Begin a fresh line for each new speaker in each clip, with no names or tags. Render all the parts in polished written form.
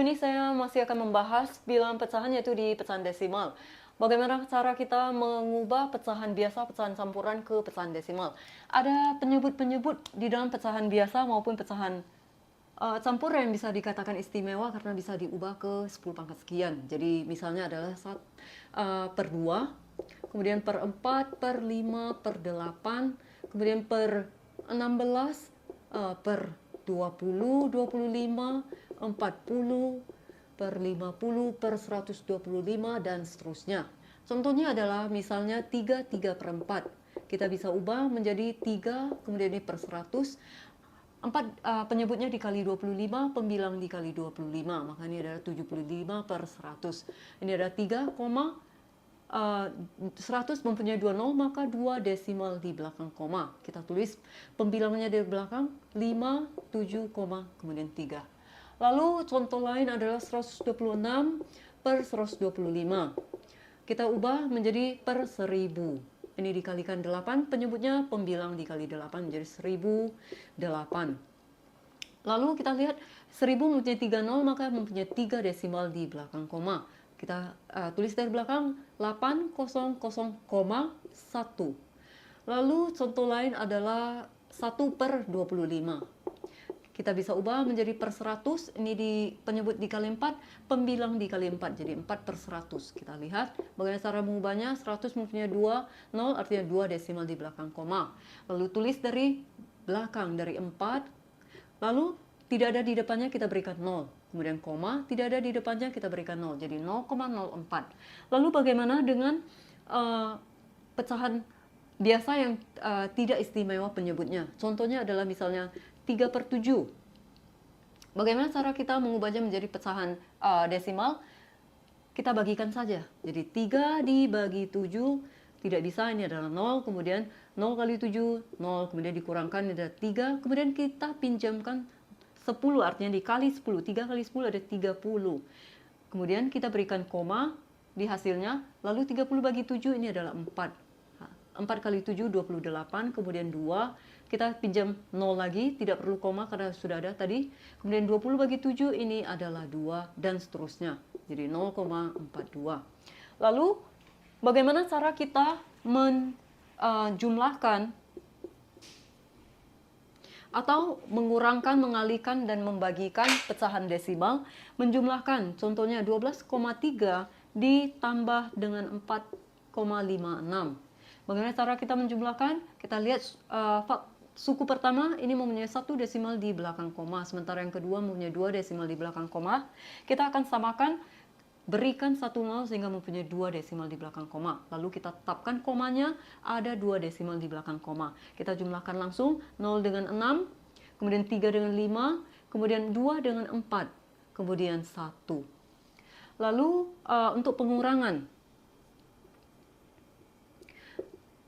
ini saya masih akan membahas bilangan pecahan yaitu di pecahan desimal. Bagaimana cara kita mengubah pecahan biasa, pecahan campuran ke pecahan desimal. Ada penyebut-penyebut di dalam pecahan biasa maupun pecahan campuran yang bisa dikatakan istimewa karena bisa diubah ke 10 pangkat sekian. Jadi misalnya adalah per 2, kemudian per 4, per 5, per 8, kemudian per 16, per 20, 25, 40, per 50, per 125, dan seterusnya. Contohnya adalah misalnya 3, 3 per 4. Kita bisa ubah menjadi 3, kemudian ini per 100. 4 penyebutnya dikali 25, pembilang dikali 25. Maka ini adalah 75 per 100. Ini adalah 100 mempunyai 2 nol, maka 2 desimal di belakang koma. Kita tulis pembilangnya di belakang 5, 7, kemudian 3. Lalu contoh lain adalah 126 per 125. Kita ubah menjadi per 1000. Ini dikalikan 8, penyebutnya pembilang dikali 8 menjadi 1008. Lalu kita lihat 1000 mempunyai 3 nol, maka mempunyai 3 desimal di belakang koma. Kita tulis dari belakang 800,1. Lalu contoh lain adalah 1 per 25. Kita bisa ubah menjadi per 100, ini penyebut dikali 4, pembilang dikali 4, jadi 4 per 100. Kita lihat bagaimana cara mengubahnya. 100 mempunyai 2 nol, artinya 2 desimal di belakang koma. Lalu tulis dari belakang, dari 4, lalu tidak ada di depannya kita berikan 0. Kemudian koma, tidak ada di depannya kita berikan 0, jadi 0,04. Lalu bagaimana dengan pecahan biasa yang tidak istimewa penyebutnya? Contohnya adalah misalnya 3 per 7. Bagaimana cara kita mengubahnya menjadi pecahan desimal? Kita bagikan saja. Jadi 3 dibagi 7, tidak bisa, ini adalah 0. Kemudian 0 kali 7, 0. Kemudian dikurangkan, ini adalah 3. Kemudian kita pinjamkan 10, artinya dikali 10. 3 kali 10 ada 30. Kemudian kita berikan koma di hasilnya. Lalu 30 bagi 7, ini adalah 4. 4 kali 7, 28. Kemudian 2. Kita pinjam 0 lagi, tidak perlu koma karena sudah ada tadi. Kemudian 20 bagi 7 ini adalah 2, dan seterusnya. Jadi 0,42. Lalu bagaimana cara kita menjumlahkan atau mengurangkan, mengalihkan, dan membagikan pecahan desimal? Menjumlahkan, contohnya 12,3 ditambah dengan 4,56. Bagaimana cara kita menjumlahkan? Kita lihat suku pertama ini mempunyai 1 desimal di belakang koma, sementara yang kedua mempunyai 2 desimal di belakang koma. Kita akan samakan, berikan 1 nol sehingga mempunyai 2 desimal di belakang koma. Lalu kita tetapkan komanya, ada 2 desimal di belakang koma. Kita jumlahkan langsung, 0 dengan 6, kemudian 3 dengan 5, kemudian 2 dengan 4, kemudian 1. Lalu untuk pengurangan,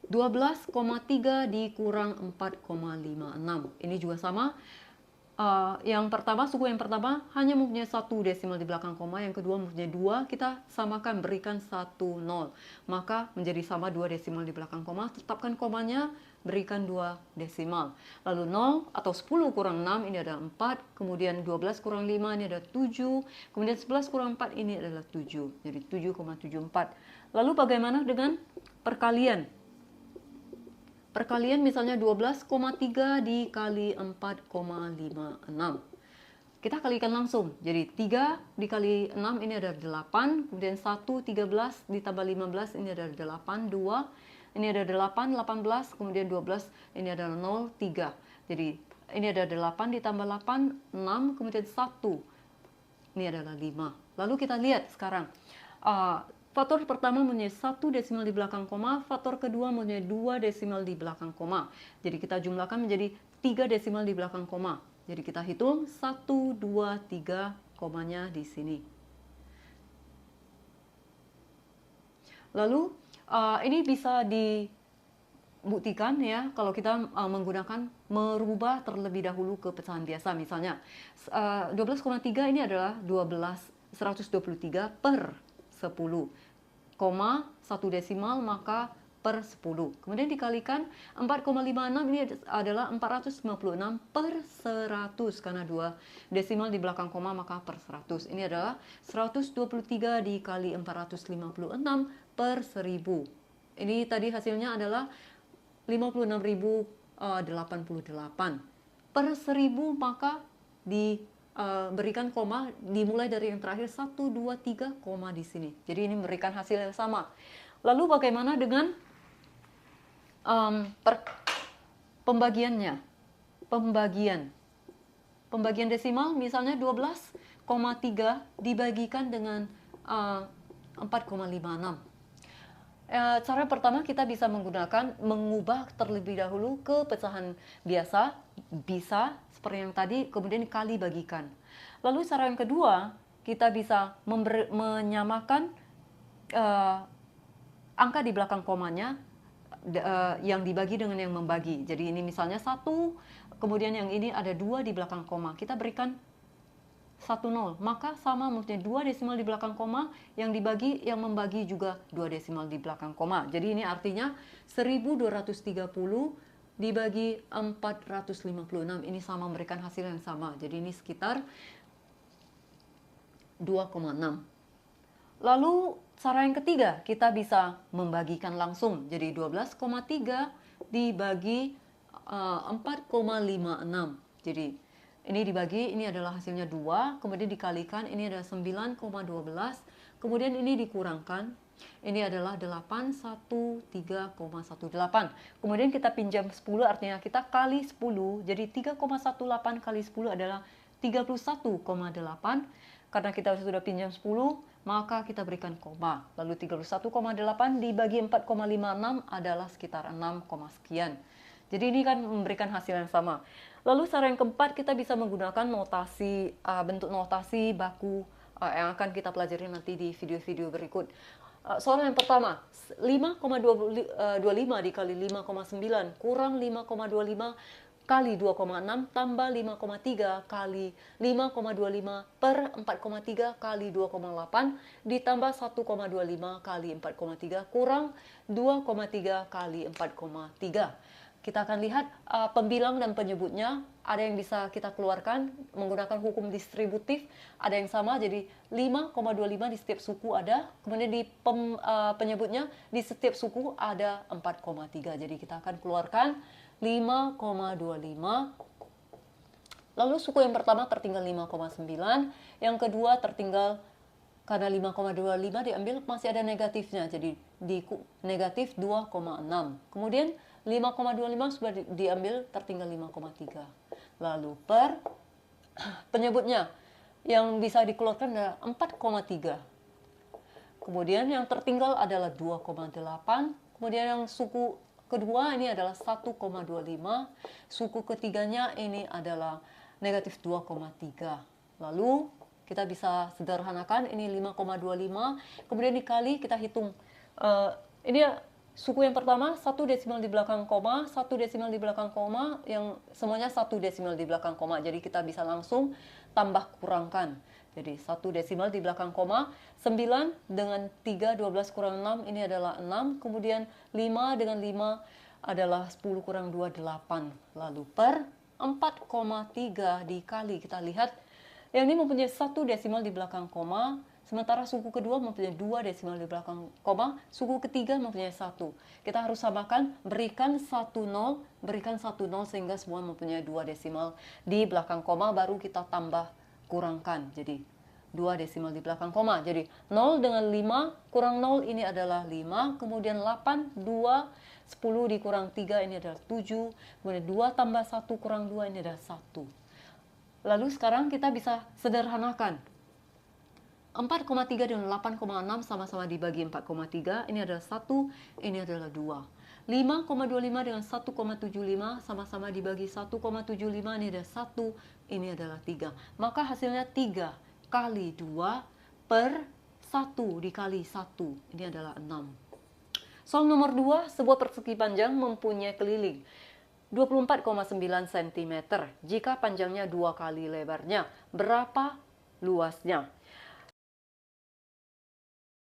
12,3 dikurang 4,56. Ini juga sama. Yang pertama, suku yang pertama hanya mempunyai 1 desimal di belakang koma, yang kedua mempunyai 2, kita samakan, berikan 1 nol. Maka menjadi sama 2 desimal di belakang koma, tetapkan komanya, berikan 2 desimal. Lalu 0 atau 10 kurang 6 ini adalah 4, kemudian 12 kurang 5 ini adalah 7, kemudian 11 kurang 4 ini adalah 7, jadi 7,74. Lalu bagaimana dengan perkalian? Perkalian misalnya 12,3 dikali 4,56. Kita kalikan langsung. Jadi 3 dikali 6 ini adalah 8. Kemudian 1, 13 ditambah 15 ini adalah 8. 2, ini ada 8, 18. Kemudian 12, ini adalah 0, 3. Jadi ini ada 8 ditambah 8, 6. Kemudian 1, ini adalah 5. Lalu kita lihat sekarang. Faktor pertama mempunyai 1 desimal di belakang koma, faktor kedua mempunyai 2 desimal di belakang koma. Jadi kita jumlahkan menjadi 3 desimal di belakang koma. Jadi kita hitung 1, 2, 3, komanya di sini. Lalu ini bisa dibuktikan ya kalau kita menggunakan merubah terlebih dahulu ke pecahan biasa. Misalnya 12,3 ini adalah 123 per 10, koma 1 desimal, maka per 10. Kemudian dikalikan 4,56 ini adalah 456 per 100. Karena 2 desimal di belakang koma maka per 100. Ini adalah 123 dikali 456 per 1000. Ini tadi hasilnya adalah 56.088 per 1000, maka diberikan koma dimulai dari yang terakhir 1, 2, 3 koma di sini. Jadi ini memberikan hasil yang sama. Lalu bagaimana dengan pembagiannya? Pembagian desimal misalnya 12,3 dibagikan dengan 4,56. Cara pertama kita bisa mengubah terlebih dahulu ke pecahan biasa, bisa seperti yang tadi, kemudian dikali bagikan. Lalu cara yang kedua, kita bisa menyamakan angka di belakang komanya yang dibagi dengan yang membagi. Jadi ini misalnya 1, kemudian yang ini ada 2 di belakang koma. Kita berikan 1, 0, maka sama maksudnya 2 desimal di belakang koma, yang dibagi, yang membagi juga 2 desimal di belakang koma. Jadi ini artinya 1230 dibagi 456, ini sama, memberikan hasil yang sama. Jadi ini sekitar 2,6. Lalu cara yang ketiga, kita bisa membagikan langsung. Jadi 12,3 dibagi 4,56. Jadi ini dibagi, ini adalah hasilnya 2, kemudian dikalikan, ini adalah 9,12, kemudian ini dikurangkan, ini adalah 813,18. Kemudian kita pinjam 10, artinya kita kali 10, jadi 3,18 kali 10 adalah 31,8. Karena kita sudah pinjam 10, maka kita berikan koma. Lalu 31,8 dibagi 4,56 adalah sekitar 6, sekian. Jadi ini kan memberikan hasil yang sama. Lalu cara yang keempat, kita bisa menggunakan notasi, bentuk notasi baku yang akan kita pelajari nanti di video-video berikut. Soal yang pertama, 5,25 dikali 5,9 kurang 5,25 kali 2,6 tambah 5,3 kali 5,25 per 4,3 kali 2,8 ditambah 1,25 kali 4,3 kurang 2,3 kali 4,3. Kita akan lihat pembilang dan penyebutnya, ada yang bisa kita keluarkan menggunakan hukum distributif, ada yang sama, jadi 5,25 di setiap suku ada, kemudian di penyebutnya di setiap suku ada 4,3. Jadi kita akan keluarkan 5,25. Lalu suku yang pertama tertinggal 5,9, yang kedua tertinggal, karena 5,25 diambil masih ada negatifnya, jadi di negatif 2,6. Kemudian 5,25 sudah diambil, tertinggal 5,3. Lalu per penyebutnya yang bisa dikeluarkan adalah 4,3. Kemudian yang tertinggal adalah 2,8. Kemudian yang suku kedua ini adalah 1,25. Suku ketiganya ini adalah negatif 2,3. Lalu kita bisa sederhanakan, ini 5,25. Kemudian dikali, kita hitung. Ini suku yang pertama, 1 desimal di belakang koma, 1 desimal di belakang koma, yang semuanya 1 desimal di belakang koma. Jadi kita bisa langsung tambah kurangkan. Jadi 1 desimal di belakang koma, 9 dengan 3, 12 kurang 6, ini adalah 6. Kemudian 5 dengan 5 adalah 10 kurang 2, 8. Lalu per 4,3 dikali, kita lihat, yang ini mempunyai 1 desimal di belakang koma, sementara suku kedua mempunyai 2 desimal di belakang koma, suku ketiga mempunyai 1. Kita harus samakan, berikan 1 0, sehingga semua mempunyai 2 desimal di belakang koma, baru kita tambah kurangkan. Jadi 2 desimal di belakang koma. Jadi 0 dengan 5 kurang 0 ini adalah 5, kemudian 8, 2, 10 dikurang 3 ini adalah 7, kemudian 2 tambah 1 kurang 2 ini adalah 1. Lalu sekarang kita bisa sederhanakan. 4,3 dan 8,6 sama-sama dibagi 4,3, ini adalah 1, ini adalah 2. 5,25 dengan 1,75 sama-sama dibagi 1,75, ini adalah 1, ini adalah 3. Maka hasilnya 3 kali 2 per 1 dikali 1, ini adalah 6. Soal nomor 2, sebuah persegi panjang mempunyai keliling 24,9 cm. Jika panjangnya 2 kali lebarnya, berapa luasnya?